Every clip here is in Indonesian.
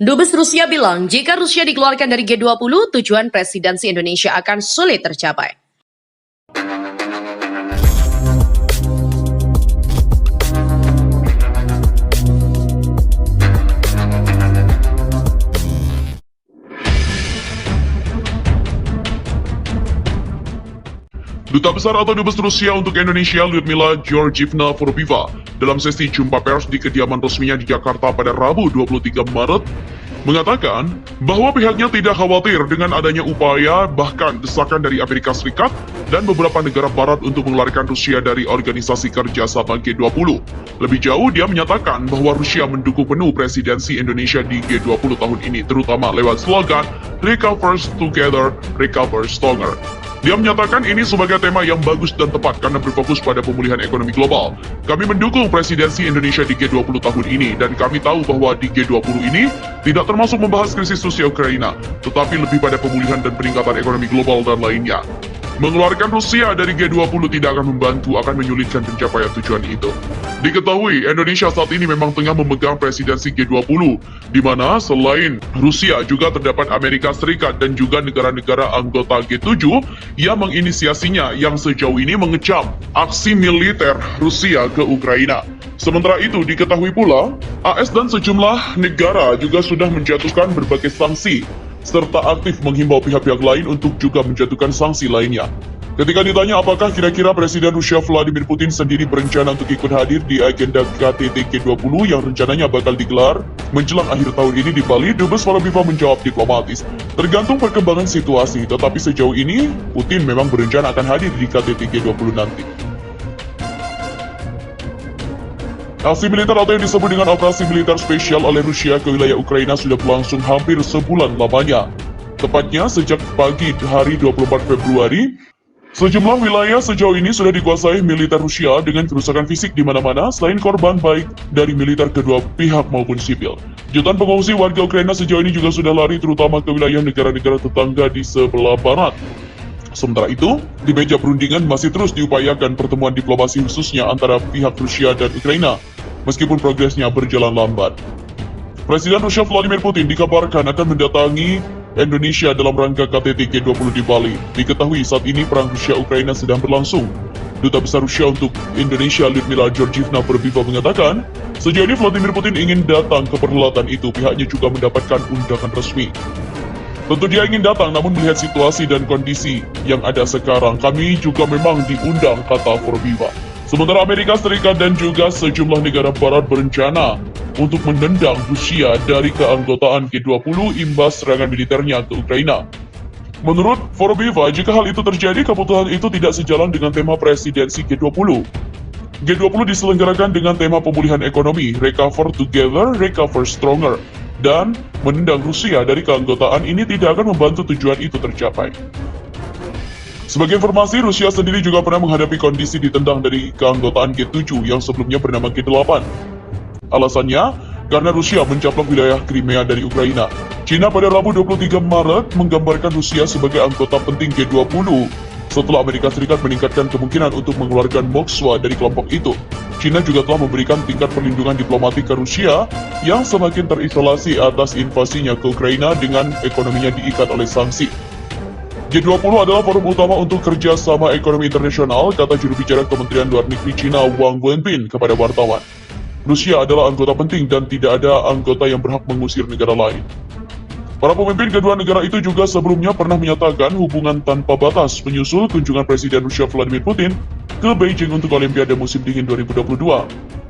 Dubes Rusia bilang, jika Rusia dikeluarkan dari G20, tujuan presidensi Indonesia akan sulit tercapai. Duta Besar atau Dubes Rusia untuk Indonesia, Lyudmila Georgievna Vorobiva, dalam sesi jumpa pers di kediaman resminya di Jakarta pada Rabu 23 Maret, mengatakan bahwa pihaknya tidak khawatir dengan adanya upaya bahkan desakan dari Amerika Serikat dan beberapa negara barat untuk mengeluarkan Rusia dari Organisasi Kerjasama G20. Lebih jauh, dia menyatakan bahwa Rusia mendukung penuh presidensi Indonesia di G20 tahun ini, terutama lewat slogan Recover Together, Recover Stronger. Dia menyatakan ini sebagai tema yang bagus dan tepat karena berfokus pada pemulihan ekonomi global. Kami mendukung presidensi Indonesia di G20 tahun ini, dan kami tahu bahwa di G20 ini tidak termasuk membahas krisis Rusia Ukraina, tetapi lebih pada pemulihan dan peningkatan ekonomi global dan lainnya. Mengeluarkan Rusia dari G20 tidak akan membantu, akan menyulitkan pencapaian tujuan itu. Diketahui, Indonesia saat ini memang tengah memegang presidensi G20, di mana selain Rusia juga terdapat Amerika Serikat dan juga negara-negara anggota G7 yang menginisiasinya, yang sejauh ini mengecam aksi militer Rusia ke Ukraina. Sementara itu, diketahui pula, AS dan sejumlah negara juga sudah menjatuhkan berbagai sanksi serta aktif menghimbau pihak-pihak lain untuk juga menjatuhkan sanksi lainnya. Ketika ditanya apakah kira-kira Presiden Rusia Vladimir Putin sendiri berencana untuk ikut hadir di agenda KTT G20 yang rencananya bakal digelar menjelang akhir tahun ini di Bali, Dubes Vorobiva menjawab diplomatis. Tergantung perkembangan situasi, tetapi sejauh ini Putin memang berencana akan hadir di KTT G20 nanti. Aksi militer atau yang disebut dengan operasi militer spesial oleh Rusia ke wilayah Ukraina sudah berlangsung hampir sebulan lamanya. Tepatnya sejak pagi hari 24 Februari, sejumlah wilayah sejauh ini sudah dikuasai militer Rusia dengan kerusakan fisik di mana-mana selain korban baik dari militer kedua pihak maupun sipil. Jutaan pengungsi warga Ukraina sejauh ini juga sudah lari terutama ke wilayah negara-negara tetangga di sebelah barat. Sementara itu, di meja perundingan masih terus diupayakan pertemuan diplomasi khususnya antara pihak Rusia dan Ukraina, meskipun progresnya berjalan lambat. Presiden Rusia Vladimir Putin dikabarkan akan mendatangi Indonesia dalam rangka KTT G20 di Bali. Diketahui saat ini perang Rusia-Ukraina sedang berlangsung. Duta Besar Rusia untuk Indonesia, Lyudmila Georgievna Vorobiva, mengatakan, sejauh ini Vladimir Putin ingin datang ke perhelatan itu, pihaknya juga mendapatkan undangan resmi. Tentu dia ingin datang, namun melihat situasi dan kondisi yang ada sekarang, kami juga memang diundang, kata Vorobiva. Sementara Amerika Serikat dan juga sejumlah negara barat berencana untuk menendang Rusia dari keanggotaan G20 imbas serangan militernya ke Ukraina. Menurut Vorobiva, jika hal itu terjadi, keputusan itu tidak sejalan dengan tema presidensi G20. G20 diselenggarakan dengan tema pemulihan ekonomi, Recover Together, Recover Stronger, dan menendang Rusia dari keanggotaan ini tidak akan membantu tujuan itu tercapai. Sebagai informasi, Rusia sendiri juga pernah menghadapi kondisi ditendang dari keanggotaan G7 yang sebelumnya bernama G8. Alasannya, karena Rusia mencaplok wilayah Crimea dari Ukraina. China pada Rabu 23 Maret menggambarkan Rusia sebagai anggota penting G20 setelah Amerika Serikat meningkatkan kemungkinan untuk mengeluarkan Moskwa dari kelompok itu. China juga telah memberikan tingkat perlindungan diplomatik ke Rusia yang semakin terisolasi atas invasinya ke Ukraina dengan ekonominya diikat oleh sanksi. G20 adalah forum utama untuk kerjasama ekonomi internasional, kata juru bicara Kementerian Luar Negeri China Wang Wenbin kepada wartawan. Rusia adalah anggota penting dan tidak ada anggota yang berhak mengusir negara lain. Para pemimpin kedua negara itu juga sebelumnya pernah menyatakan hubungan tanpa batas menyusul kunjungan Presiden Rusia Vladimir Putin ke Beijing untuk Olimpiade musim dingin 2022.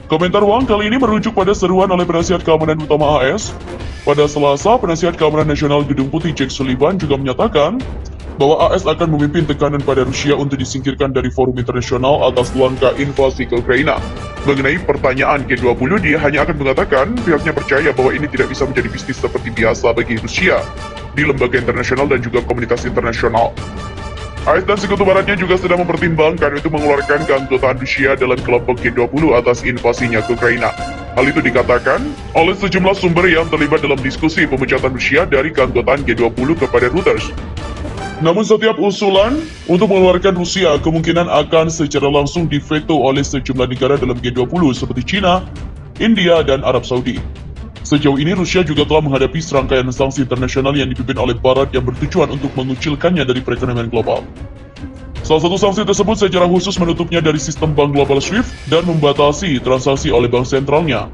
Komentar Wang kali ini merujuk pada seruan oleh Penasihat Keamanan Utama AS. Pada Selasa, Penasihat Keamanan Nasional Gedung Putih Jake Sullivan juga menyatakan bahwa AS akan memimpin tekanan pada Rusia untuk disingkirkan dari forum internasional atas langkah invasi ke Ukraina. Mengenai pertanyaan G20, dia hanya akan mengatakan pihaknya percaya bahwa ini tidak bisa menjadi bisnis seperti biasa bagi Rusia di lembaga internasional dan juga komunitas internasional. AS dan Sekutu Baratnya juga sedang mempertimbangkan untuk mengeluarkan keanggotaan Rusia dalam kelompok G20 atas invasinya ke Ukraina. Hal itu dikatakan oleh sejumlah sumber yang terlibat dalam diskusi pemecatan Rusia dari keanggotaan G20 kepada Reuters. Namun setiap usulan untuk mengeluarkan Rusia kemungkinan akan secara langsung diveto oleh sejumlah negara dalam G20 seperti China, India, dan Arab Saudi. Sejauh ini Rusia juga telah menghadapi serangkaian sanksi internasional yang dipimpin oleh Barat yang bertujuan untuk mengucilkannya dari perekonomian global. Salah satu sanksi tersebut secara khusus menutupnya dari sistem bank global SWIFT dan membatasi transaksi oleh bank sentralnya.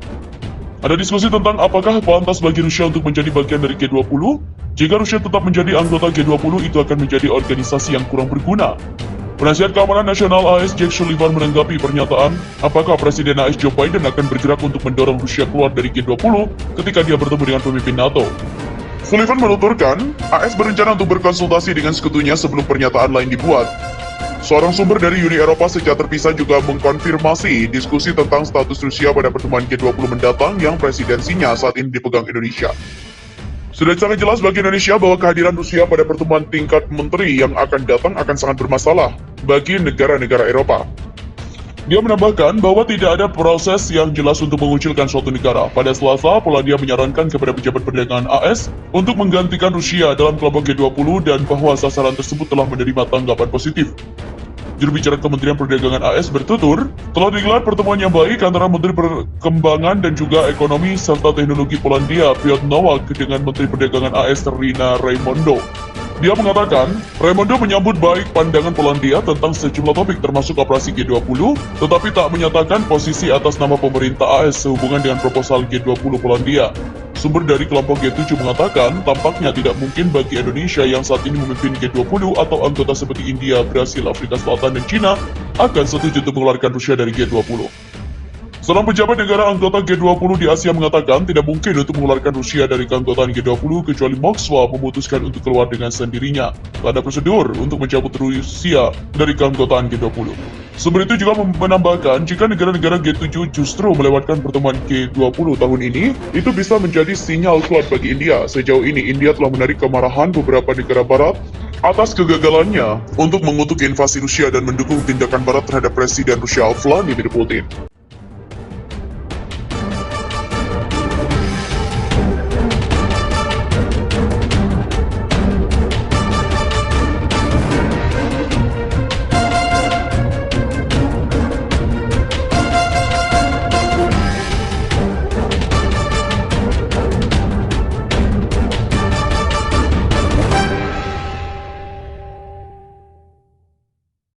Ada diskusi tentang apakah pantas bagi Rusia untuk menjadi bagian dari G20? Jika Rusia tetap menjadi anggota G20, itu akan menjadi organisasi yang kurang berguna. Penasihat Keamanan Nasional AS Jake Sullivan menanggapi pernyataan apakah Presiden AS Joe Biden akan bergerak untuk mendorong Rusia keluar dari G20 ketika dia bertemu dengan pemimpin NATO. Sullivan menuturkan, AS berencana untuk berkonsultasi dengan sekutunya sebelum pernyataan lain dibuat. Seorang sumber dari Uni Eropa secara terpisah juga mengkonfirmasi diskusi tentang status Rusia pada pertemuan G20 mendatang yang presidensinya saat ini dipegang Indonesia. Sudah sangat jelas bagi Indonesia bahwa kehadiran Rusia pada pertemuan tingkat menteri yang akan datang akan sangat bermasalah bagi negara-negara Eropa. Dia menambahkan bahwa tidak ada proses yang jelas untuk mengucilkan suatu negara. Pada Selasa, Polandia menyarankan kepada pejabat perdagangan AS untuk menggantikan Rusia dalam kelompok G20 dan bahwa sasaran tersebut telah menerima tanggapan positif. Juru bicara Kementerian Perdagangan AS bertutur, telah digelar pertemuan yang baik antara Menteri Perkembangan dan juga Ekonomi serta Teknologi Polandia Piotr Nowak dengan Menteri Perdagangan AS Rina Raimondo. Dia mengatakan, Raimondo menyambut baik pandangan Polandia tentang sejumlah topik termasuk operasi G20, tetapi tak menyatakan posisi atas nama pemerintah AS sehubungan dengan proposal G20 Polandia. Sumber dari kelompok G7 mengatakan, tampaknya tidak mungkin bagi Indonesia yang saat ini memimpin G20 atau anggota seperti India, Brasil, Afrika Selatan, dan Cina akan setuju untuk mengeluarkan Rusia dari G20. Seorang pejabat negara anggota G20 di Asia mengatakan tidak mungkin untuk mengeluarkan Rusia dari keanggotaan G20 kecuali Moskwa memutuskan untuk keluar dengan sendirinya. Tak ada prosedur untuk mencabut Rusia dari keanggotaan G20. Sumber itu juga menambahkan jika negara-negara G7 justru melewatkan pertemuan G20 tahun ini, itu bisa menjadi sinyal kuat bagi India. Sejauh ini India telah menarik kemarahan beberapa negara barat atas kegagalannya untuk mengutuk invasi Rusia dan mendukung tindakan barat terhadap Presiden Rusia Vladimir Putin.